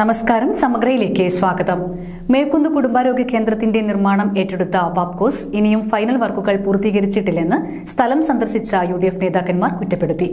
നമസ്കാരം. സമഗ്രയിലേക്ക് സ്വാഗതം. മേക്കുന്ന് കുടുംബാരോഗ്യ കേന്ദ്രത്തിന്റെ നിർമ്മാണം ഏറ്റെടുത്ത വാപ്കോസ് ഇനിയും ഫൈനൽ വർക്കുകൾ പൂർത്തീകരിച്ചിട്ടില്ലെന്ന് സ്ഥലം സന്ദർശിച്ച UDF നേതാക്കന്മാർ കുറ്റപ്പെടുത്തി.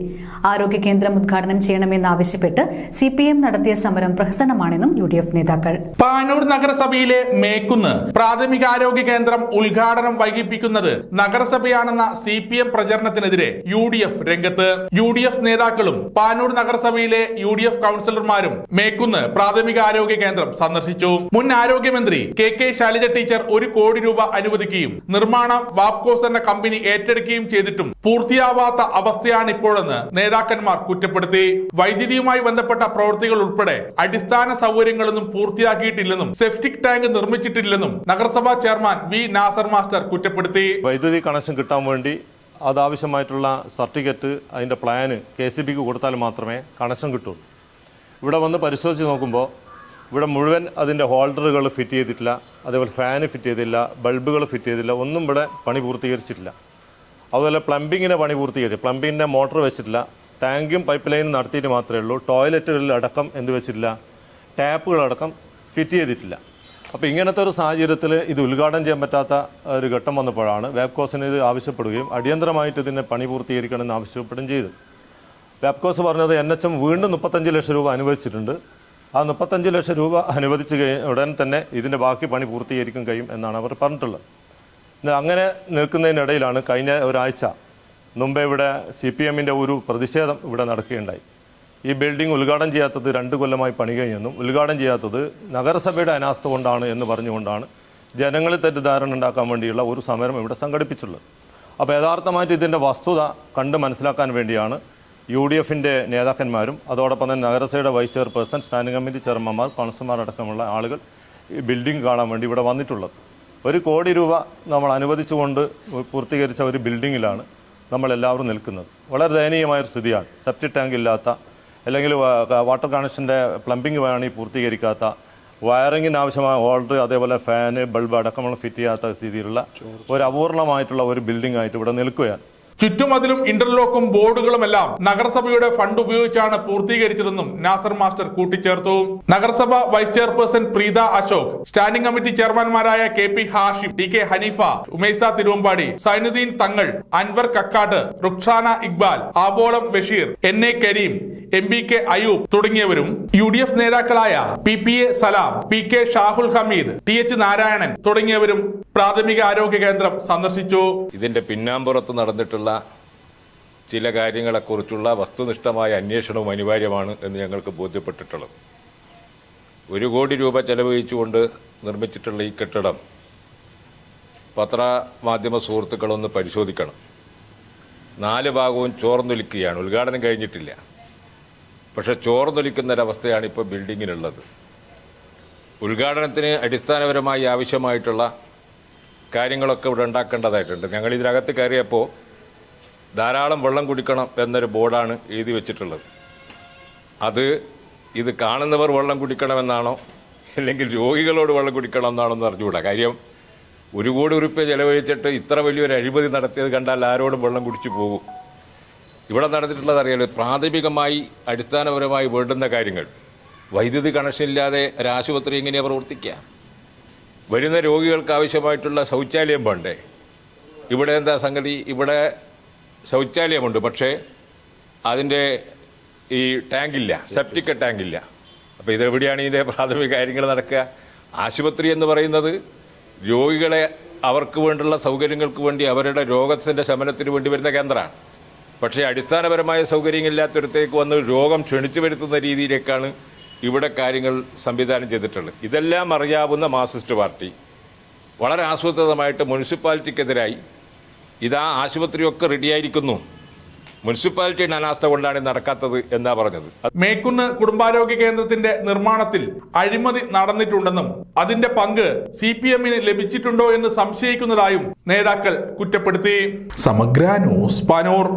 ആരോഗ്യ കേന്ദ്രം ഉദ്ഘാടനം ചെയ്യണമെന്നാവശ്യപ്പെട്ട് CPM നടത്തിയ സമരം പ്രഹസനമാണെന്നും UDF നേതാക്കൾ. പാനൂർ നഗരസഭയിലെ മേക്കുന്ന് പ്രാഥമികാരോഗ്യ കേന്ദ്രം ഉദ്ഘാടനം വൈകിപ്പിക്കുന്നത് നഗരസഭയാണെന്ന CPM പ്രചരണത്തിനെതിരെ UDF രംഗത്ത്. UDF നേതാക്കളും പാനൂർ നഗരസഭയിലെ UDF കൌൺസിലർമാരും മേക്കുന്ന് പ്രാഥമികാരോഗ്യ കേന്ദ്രം സന്ദർശിച്ചു. മുൻ ആരോഗ്യമന്ത്രി KK ശൈലജ ടീച്ചർ 1 കോടി രൂപ അനുവദിക്കുകയും നിർമ്മാണം വാപ്കോസ് എന്ന കമ്പനി ഏറ്റെടുക്കുകയും ചെയ്തിട്ടും പൂർത്തിയാവാത്ത അവസ്ഥയാണ് ഇപ്പോഴെന്ന് നേതാക്കന്മാർ കുറ്റപ്പെടുത്തി. വൈദ്യുതിയുമായി ബന്ധപ്പെട്ട പ്രവൃത്തികൾ ഉൾപ്പെടെ അടിസ്ഥാന സൗകര്യങ്ങളൊന്നും പൂർത്തിയാക്കിയിട്ടില്ലെന്നും സെപ്റ്റിക് ടാങ്ക് നിർമ്മിച്ചിട്ടില്ലെന്നും നഗരസഭാ ചെയർമാൻ V. നാസർ മാസ്റ്റർ കുറ്റപ്പെടുത്തി. വൈദ്യുതി കണക്ഷൻ കിട്ടാൻ വേണ്ടി അതാവശ്യമായിട്ടുള്ള സർട്ടിഫിക്കറ്റ് അതിന്റെ പ്ലാന് KCBക്ക് കൊടുത്താൽ മാത്രമേ കണക്ഷൻ കിട്ടൂ. ഇവിടെ വന്ന് പരിശോധിച്ച് നോക്കുമ്പോൾ ഇവിടെ മുഴുവൻ അതിൻ്റെ ഹോൾഡറുകൾ ഫിറ്റ് ചെയ്തിട്ടില്ല, അതേപോലെ ഫാന് ഫിറ്റ് ചെയ്തില്ല, ബൾബുകൾ ഫിറ്റ് ചെയ്തില്ല, ഒന്നും ഇവിടെ പണി പൂർത്തീകരിച്ചിട്ടില്ല. അതുപോലെ പ്ലംബിങ്ങിൻ്റെ പണി പൂർത്തീകരിച്ചു, പ്ലംബിങ്ങിൻ്റെ മോട്ടർ വെച്ചിട്ടില്ല, ടാങ്കും പൈപ്പ് ലൈനും നടത്തിയിട്ട് മാത്രമേ ഉള്ളൂ. ടോയ്ലറ്റുകളിൽ അടക്കം എന്ത് വെച്ചിട്ടില്ല, ടാപ്പുകളടക്കം ഫിറ്റ് ചെയ്തിട്ടില്ല. അപ്പോൾ ഇങ്ങനത്തെ ഒരു സാഹചര്യത്തിൽ ഇത് ഉദ്ഘാടനം ചെയ്യാൻ പറ്റാത്ത ഒരു ഘട്ടം വന്നപ്പോഴാണ് വാപ്കോസിന് ഇത് ആവശ്യപ്പെടുകയും അടിയന്തരമായിട്ട് ഇതിനെ പണി പൂർത്തീകരിക്കണമെന്ന് ആവശ്യപ്പെടുകയും ചെയ്തു. വാപ്കോസ് പറഞ്ഞത് NHM വീണ്ടും 35 ലക്ഷം രൂപ അനുവദിച്ചിട്ടുണ്ട്. ആ 35 ലക്ഷം രൂപ അനുവദിച്ച് ഉടൻ തന്നെ ഇതിൻ്റെ ബാക്കി പണി പൂർത്തീകരിക്കാൻ കഴിയും എന്നാണ് അവർ പറഞ്ഞിട്ടുള്ളത്. അങ്ങനെ നിൽക്കുന്നതിനിടയിലാണ് കഴിഞ്ഞ ഒരാഴ്ച മുമ്പേ ഇവിടെ CPMൻ്റെ ഒരു പ്രതിഷേധം ഇവിടെ നടക്കുകയുണ്ടായി. ഈ ബിൽഡിംഗ് ഉദ്ഘാടനം ചെയ്യാത്തത് 2 കൊല്ലമായി പണി കഴിഞ്ഞെന്നും ഉദ്ഘാടനം ചെയ്യാത്തത് നഗരസഭയുടെ അനാസ്ഥ കൊണ്ടാണ് എന്ന് പറഞ്ഞുകൊണ്ടാണ് ജനങ്ങളിൽ തെറ്റിദ്ധാരണ ഉണ്ടാക്കാൻ വേണ്ടിയുള്ള ഒരു സമരം ഇവിടെ സംഘടിപ്പിച്ചുള്ളത്. അപ്പോൾ യഥാർത്ഥമായിട്ട് ഇതിൻ്റെ വസ്തുത കണ്ട് മനസ്സിലാക്കാൻ വേണ്ടിയാണ് UDFൻ്റെ നേതാക്കന്മാരും അതോടൊപ്പം തന്നെ നഗരസഭയുടെ വൈസ് ചെയർപേഴ്സൺ, സ്റ്റാൻഡിംഗ് കമ്മിറ്റി ചെയർമാൻമാർ, കൗൺസിലർമാർ അടക്കമുള്ള ആളുകൾ ഈ ബിൽഡിംഗ് കാണാൻ വേണ്ടി ഇവിടെ വന്നിട്ടുള്ളത്. 1 കോടി രൂപ നമ്മൾ അനുവദിച്ചുകൊണ്ട് പൂർത്തീകരിച്ച ഒരു ബിൽഡിങ്ങിലാണ് നമ്മളെല്ലാവരും നിൽക്കുന്നത്. വളരെ ദയനീയമായൊരു സ്ഥിതിയാണ്. സെപ്റ്റിക് ടാങ്ക് ഇല്ലാത്ത, അല്ലെങ്കിൽ വാട്ടർ കണക്ഷൻ്റെ പ്ലംബിംഗ് വേണമെങ്കിൽ പൂർത്തീകരിക്കാത്ത, വയറിങ്ങിന് ആവശ്യമായ ഹോൾഡർ, അതേപോലെ ഫാന്, ബൾബ് അടക്കമുള്ള ഫിറ്റ് ചെയ്യാത്ത സ്ഥിതിയിലുള്ള ഒരു അപൂർണമായിട്ടുള്ള ഒരു ബിൽഡിംഗ് ആയിട്ട് ഇവിടെ നിൽക്കുകയാണ്. ചുറ്റുമതിലും ഇന്റർലോക്കും ബോർഡുകളുമെല്ലാം നഗരസഭയുടെ ഫണ്ട് ഉപയോഗിച്ചാണ് പൂർത്തീകരിച്ചതെന്നും നാസർ മാസ്റ്റർ കൂട്ടിച്ചേർത്തു. നഗരസഭ vice chairperson Preetha Ashok, standing committee ചെയർമാൻമാരായ KP Hashim, TK Haneefa, Umesa Thiruvambady, Sainudheen Thangal, Anwar Kakkat, Ruksana Iqbal, ആബോളം Basheer, NA Kareem, MBK Ayub തുടങ്ങിയവരും UDF നേതാക്കളായ PPA സലാം, PK ഷാഹുൽ ഹമീദ്, TH നാരായണൻ തുടങ്ങിയവരും പ്രാഥമിക ആരോഗ്യ കേന്ദ്രം സന്ദർശിച്ചു. ഇതിന്റെ പിന്നാമ്പുറത്ത് നടന്നിട്ടുള്ള ചില കാര്യങ്ങളെക്കുറിച്ചുള്ള വസ്തുനിഷ്ഠമായ അന്വേഷണവും അനിവാര്യമാണ് എന്ന് ഞങ്ങൾക്ക് ബോധ്യപ്പെട്ടിട്ടുള്ളത്. 1 കോടി രൂപ ചെലവഴിച്ചുകൊണ്ട് നിർമ്മിച്ചിട്ടുള്ള ഈ കെട്ടിടം പത്രമാധ്യമ സുഹൃത്തുക്കളൊന്ന് പരിശോധിക്കണം. 4 ഭാഗവും ചോർന്നൊലിക്കുകയാണ്. ഉദ്ഘാടനം കഴിഞ്ഞിട്ടില്ല, പക്ഷെ ചോർന്നൊലിക്കുന്നൊരവസ്ഥയാണ് ഇപ്പോൾ ബിൽഡിങ്ങിനുള്ളത്. ഉദ്ഘാടനത്തിന് അടിസ്ഥാനപരമായി ആവശ്യമായിട്ടുള്ള കാര്യങ്ങളൊക്കെ ഇവിടെ ഉണ്ടാക്കേണ്ടതായിട്ടുണ്ട്. ഞങ്ങൾ ഇതിനകത്ത് കയറിയപ്പോൾ ധാരാളം വെള്ളം കുടിക്കണം എന്നൊരു ബോർഡാണ് എഴുതി വെച്ചിട്ടുള്ളത്. ഇത് കാണുന്നവർ വെള്ളം കുടിക്കണമെന്നാണോ അല്ലെങ്കിൽ രോഗികളോട് വെള്ളം കുടിക്കണം എന്നാണോ എന്ന് അറിഞ്ഞുകൂടാ. കാര്യം 1 കോടി രൂപ ചെലവഴിച്ചിട്ട് ഇത്ര വലിയൊരു അഴിമതി നടത്തിയത് കണ്ടാൽ ആരോടും വെള്ളം കുടിച്ചു പോകും. ഇവിടെ നടന്നിട്ടുള്ളത് അറിയാലോ. പ്രാഥമികമായി അടിസ്ഥാനപരമായി വേണ്ടുന്ന കാര്യങ്ങൾ, വൈദ്യുതി കണക്ഷൻ ഇല്ലാതെ ഒരാശുപത്രി എങ്ങനെയാണ് പ്രവർത്തിക്കുക? വരുന്ന രോഗികൾക്ക് ആവശ്യമായിട്ടുള്ള ശൗചാലയം വേണ്ടേ? ഇവിടെ എന്താ സംഗതി? ഇവിടെ ശൗചാലയമുണ്ട്, പക്ഷേ അതിൻ്റെ ഈ ടാങ്കില്ല, സെപ്റ്റിക് ടാങ്കില്ല. അപ്പോൾ ഇതെവിടെയാണ് ഇതിൻ്റെ പ്രാഥമിക കാര്യങ്ങൾ നടക്കുക? ആശുപത്രി എന്ന് പറയുന്നത് രോഗികളെ അവർക്ക് വേണ്ടുള്ള സൗകര്യങ്ങൾക്ക് വേണ്ടി, അവരുടെ രോഗത്തിൻ്റെ ശമനത്തിന് വേണ്ടി വരുന്ന കേന്ദ്രമാണ്. പക്ഷേ അടിസ്ഥാനപരമായ സൗകര്യങ്ങളില്ലാത്തടത്തേക്ക് വന്ന് രോഗം ക്ഷണിച്ചു വരുത്തുന്ന രീതിയിലേക്കാണ് ഇവിടെ കാര്യങ്ങൾ സംവിധാനം ചെയ്തിട്ടുള്ളത്. ഇതെല്ലാം അറിയാവുന്ന മാർക്സിസ്റ്റ് പാർട്ടി വളരെ ആസൂത്രിതമായിട്ട് മുനിസിപ്പാലിറ്റിക്കെതിരായി ഇതാ ആശുപത്രിയൊക്കെ റെഡിയായിരിക്കുന്നു, മുനിസിപ്പാലിറ്റിയുടെ അനാസ്ഥ കൊണ്ടാണ് നടക്കാത്തത് എന്നാ പറഞ്ഞത്. മേക്കുന്ന് കുടുംബാരോഗ്യ കേന്ദ്രത്തിന്റെ നിർമ്മാണത്തിൽ അഴിമതി നടന്നിട്ടുണ്ടെന്നും അതിന്റെ പങ്ക് CPMന് ലഭിച്ചിട്ടുണ്ടോ എന്ന് സംശയിക്കുന്നതായും നേതാക്കൾ കുറ്റപ്പെടുത്തി. സമഗ്ര ന്യൂസ് പാനൂർ.